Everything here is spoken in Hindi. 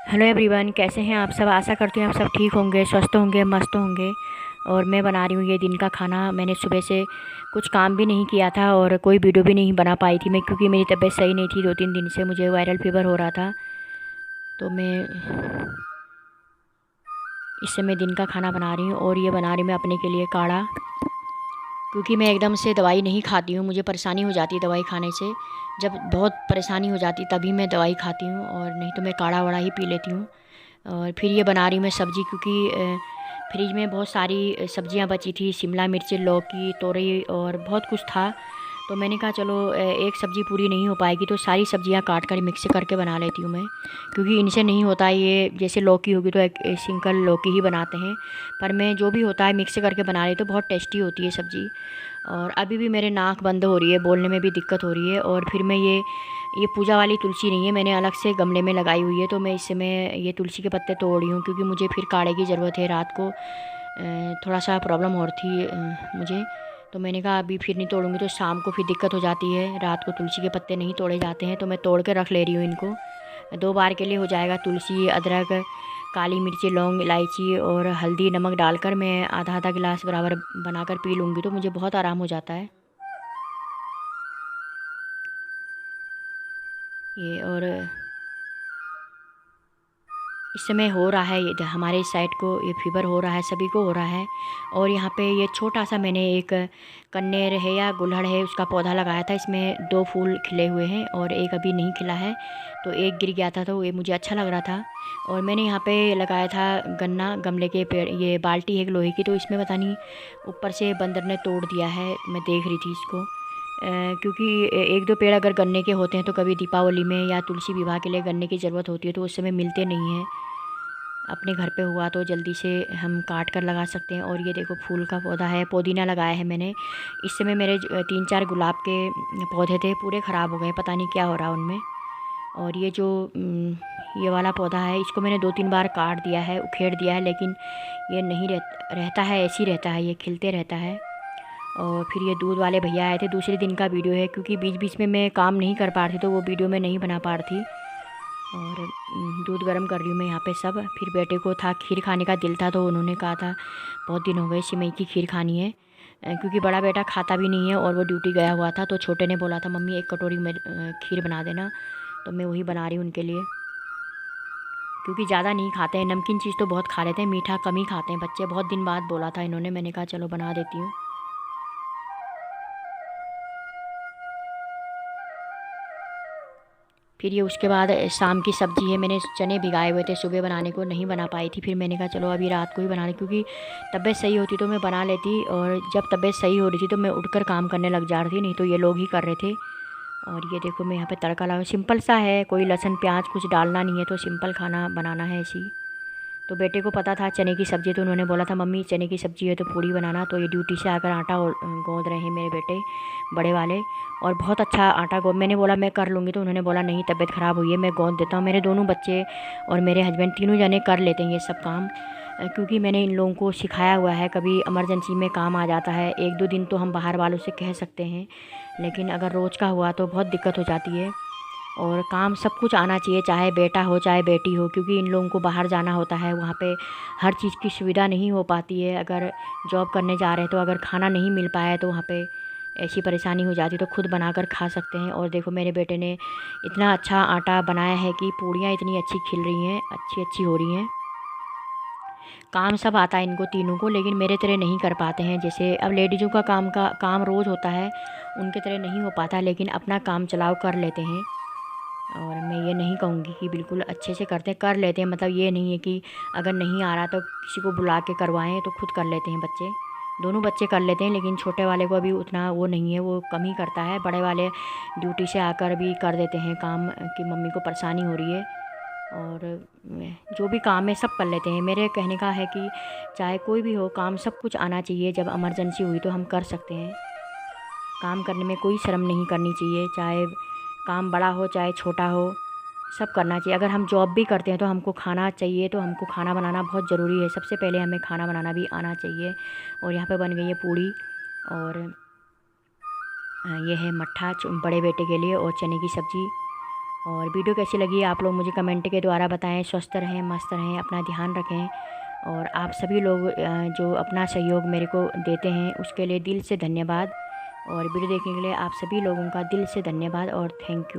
हेलो एवरीवन, कैसे हैं आप सब। आशा करती हूँ आप सब ठीक होंगे, स्वस्थ होंगे, मस्त होंगे। और मैं बना रही हूँ ये दिन का खाना। मैंने सुबह से कुछ काम भी नहीं किया था और कोई वीडियो भी नहीं बना पाई थी मैं, क्योंकि मेरी तबीयत सही नहीं थी। 2-3 दिन से मुझे वायरल फीवर हो रहा था। तो मैं इस समय दिन का खाना बना रही हूँ और ये बना रही हूँ मैं अपने के लिए काढ़ा, क्योंकि मैं एकदम से दवाई नहीं खाती हूँ। मुझे परेशानी हो जाती है दवाई खाने से। जब बहुत परेशानी हो जाती तभी मैं दवाई खाती हूँ, और नहीं तो मैं काढ़ा वाढ़ा ही पी लेती हूँ। और फिर ये बना रही हूँ मैं सब्ज़ी, क्योंकि फ्रिज में बहुत सारी सब्जियां बची थी। शिमला मिर्च, लौकी, तोरई और बहुत कुछ था। तो मैंने कहा चलो एक सब्ज़ी पूरी नहीं हो पाएगी तो सारी सब्जियां काट कर मिक्स करके बना लेती हूँ मैं, क्योंकि इनसे नहीं होता ये। जैसे लौकी होगी तो एक सिंगल लौकी ही बनाते हैं, पर मैं जो भी होता है मिक्स करके बना लेती हूँ। तो बहुत टेस्टी होती है सब्ज़ी। और अभी भी मेरे नाक बंद हो रही है, बोलने में भी दिक्कत हो रही है। और फिर मैं ये पूजा वाली तुलसी नहीं है, मैंने अलग से गमले में लगाई हुई है। तो मैं इस समय ये तुलसी के पत्ते तोड़ रही हूँ, क्योंकि मुझे फिर काढ़े की ज़रूरत है। रात को थोड़ा सा प्रॉब्लम हो रही थी मुझे। तो मैंने कहा अभी फिर नहीं तोड़ूंगी तो शाम को फिर दिक्कत हो जाती है। रात को तुलसी के पत्ते नहीं तोड़े जाते हैं, तो मैं तोड़ के रख ले रही हूँ इनको। 2 बार के लिए हो जाएगा। तुलसी, अदरक, काली मिर्ची, लौंग, इलायची और हल्दी, नमक डालकर मैं आधा आधा गिलास बराबर बनाकर पी लूँगी तो मुझे बहुत आराम हो जाता है ये। और इस समय हो रहा है ये हमारे इस साइड को, ये फीवर हो रहा है, सभी को हो रहा है। और यहाँ पे ये छोटा सा मैंने एक कन्नेर है या गुलहड़ है उसका पौधा लगाया था। इसमें 2 फूल खिले हुए हैं और एक अभी नहीं खिला है। तो एक गिर गया था तो ये मुझे अच्छा लग रहा था। और मैंने यहाँ पे लगाया था गन्ना, गमले के पेड़। ये बाल्टी है एक लोहे की, तो इसमें पता नहीं ऊपर से बंदर ने तोड़ दिया है। मैं देख रही थी इसको क्योंकि 1-2 पेड़ अगर गन्ने के होते हैं तो कभी दीपावली में या तुलसी विवाह के लिए गन्ने की ज़रूरत होती है, तो उस समय मिलते नहीं हैं। अपने घर पे हुआ तो जल्दी से हम काट कर लगा सकते हैं। और ये देखो फूल का पौधा है, पुदीना लगाया है मैंने। इस समय मेरे 3-4 गुलाब के पौधे थे, पूरे ख़राब हो गए, पता नहीं क्या हो रहा उनमें। और ये जो ये वाला पौधा है, इसको मैंने 2-3 बार काट दिया है, उखेड़ दिया है, लेकिन ये नहीं रहता है, ऐसे ही रहता है, ये खिलते रहता है। और फिर ये दूध वाले भैया आए थे, दूसरे दिन का वीडियो है, क्योंकि बीच बीच में मैं काम नहीं कर पा रही थी तो वो वीडियो मैं नहीं बना पा रही थी। और दूध गर्म कर रही हूँ मैं यहाँ पे सब। फिर बेटे को था खीर खाने का दिल था, तो उन्होंने कहा था बहुत दिन हो गए सिमई की खीर खानी है। क्योंकि बड़ा बेटा खाता भी नहीं है और वो ड्यूटी गया हुआ था। तो छोटे ने बोला था मम्मी 1 कटोरी में खीर बना देना, तो मैं वही बना रही हूँ उनके लिए। क्योंकि ज़्यादा नहीं खाते हैं, नमकीन चीज़ तो बहुत खा लेते हैं, मीठा कम ही खाते हैं बच्चे। बहुत दिन बाद बोला था इन्होंने, मैंने कहा चलो बना देती हूँ। फिर ये उसके बाद शाम की सब्ज़ी है, मैंने चने भिगाए हुए थे सुबह बनाने को, नहीं बना पाई थी। फिर मैंने कहा चलो अभी रात को ही बना लें, क्योंकि तबीयत सही होती तो मैं बना लेती। और जब तबीयत सही हो रही थी तो मैं उठकर काम करने लग जा रही थी, नहीं तो ये लोग ही कर रहे थे। और ये देखो मैं यहाँ पे तड़का लगा, सिंपल सा है, कोई लहसुन प्याज कुछ डालना नहीं है, तो सिंपल खाना बनाना है ऐसी। तो बेटे को पता था चने की सब्ज़ी, तो उन्होंने बोला था मम्मी चने की सब्ज़ी है तो पूड़ी बनाना। तो ये ड्यूटी से आकर आटा गूँध रहे हैं मेरे बेटे बड़े वाले। और बहुत अच्छा आटा गो मैंने बोला मैं कर लूँगी, तो उन्होंने बोला नहीं तबीयत ख़राब हुई है, मैं गूँध देता हूँ। मेरे दोनों बच्चे और मेरे हस्बैंड तीनों जने कर लेते हैं ये सब काम, क्योंकि मैंने इन लोगों को सिखाया हुआ है। कभी इमरजेंसी में काम आ जाता है, 1-2 दिन तो हम बाहर वालों से कह सकते हैं, लेकिन अगर रोज़ का हुआ तो बहुत दिक्कत हो जाती है। और काम सब कुछ आना चाहिए, चाहे बेटा हो चाहे बेटी हो, क्योंकि इन लोगों को बाहर जाना होता है, वहाँ पे हर चीज़ की सुविधा नहीं हो पाती है। अगर जॉब करने जा रहे हैं तो अगर खाना नहीं मिल पाया है तो वहाँ पे ऐसी परेशानी हो जाती है, तो खुद बनाकर खा सकते हैं। और देखो मेरे बेटे ने इतना अच्छा आटा बनाया है कि पूड़ियाँ इतनी अच्छी खिल रही हैं, अच्छी अच्छी हो रही हैं। काम सब आता है इनको तीनों को, लेकिन मेरे तरह नहीं कर पाते हैं। जैसे अब लेडीज़ों का काम रोज़ होता है, उनके तरह नहीं हो पाता, लेकिन अपना काम चलाओ कर लेते हैं। और मैं ये नहीं कहूँगी कि बिल्कुल अच्छे से करते हैं, कर लेते हैं। मतलब ये नहीं है कि अगर नहीं आ रहा तो किसी को बुला के करवाएं, तो खुद कर लेते हैं बच्चे। दोनों बच्चे कर लेते हैं, लेकिन छोटे वाले को अभी उतना वो नहीं है, वो कम ही करता है। बड़े वाले ड्यूटी से आकर भी कर देते हैं काम, कि मम्मी को परेशानी हो रही है। और जो भी काम है सब कर लेते हैं। मेरे कहने का है कि चाहे कोई भी हो, काम सब कुछ आना चाहिए। जब इमरजेंसी हुई तो हम कर सकते हैं। काम करने में कोई शर्म नहीं करनी चाहिए, चाहे काम बड़ा हो चाहे छोटा हो, सब करना चाहिए। अगर हम जॉब भी करते हैं तो हमको खाना चाहिए, तो हमको खाना बनाना बहुत ज़रूरी है। सबसे पहले हमें खाना बनाना भी आना चाहिए। और यहाँ पे बन गई है पूड़ी। और ये है मट्ठा बड़े बेटे के लिए, और चने की सब्ज़ी। और वीडियो कैसी लगी आप लोग मुझे कमेंट के द्वारा बताएं। स्वस्थ रहें, मस्त रहें, अपना ध्यान रखें। और आप सभी लोग जो अपना सहयोग मेरे को देते हैं उसके लिए दिल से धन्यवाद। और वीडियो देखने के लिए आप सभी लोगों का दिल से धन्यवाद और थैंक यू।